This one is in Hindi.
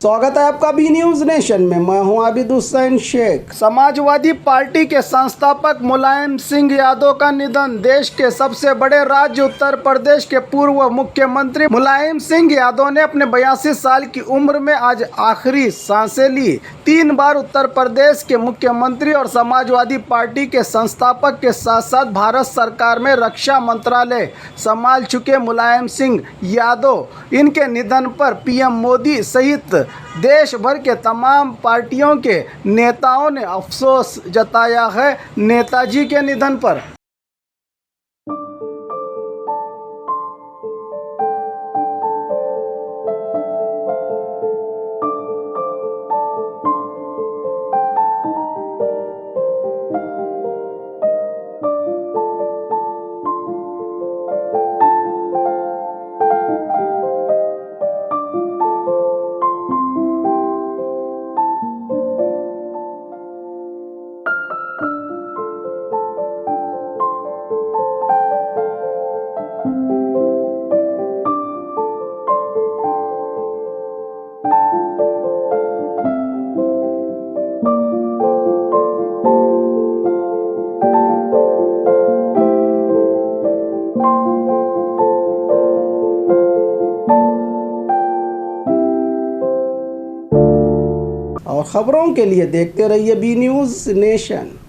स्वागत है आपका बी न्यूज नेशन में। मैं हूं आबिद हुसैन शेख। समाजवादी पार्टी के संस्थापक मुलायम सिंह यादव का निधन। देश के सबसे बड़े राज्य उत्तर प्रदेश के पूर्व मुख्यमंत्री मुलायम सिंह यादव ने अपने 82 साल की उम्र में आज आखिरी सांसें ली। 3 बार उत्तर प्रदेश के मुख्यमंत्री और समाजवादी पार्टी के संस्थापक के साथ साथ भारत सरकार में रक्षा मंत्रालय संभाल चुके मुलायम सिंह यादव, इनके निधन पर पीएम मोदी सहित देश भर के तमाम पार्टियों के नेताओं ने अफसोस जताया है नेताजी के निधन पर। और खबरों के लिए देखते रहिए बी न्यूज नेशन।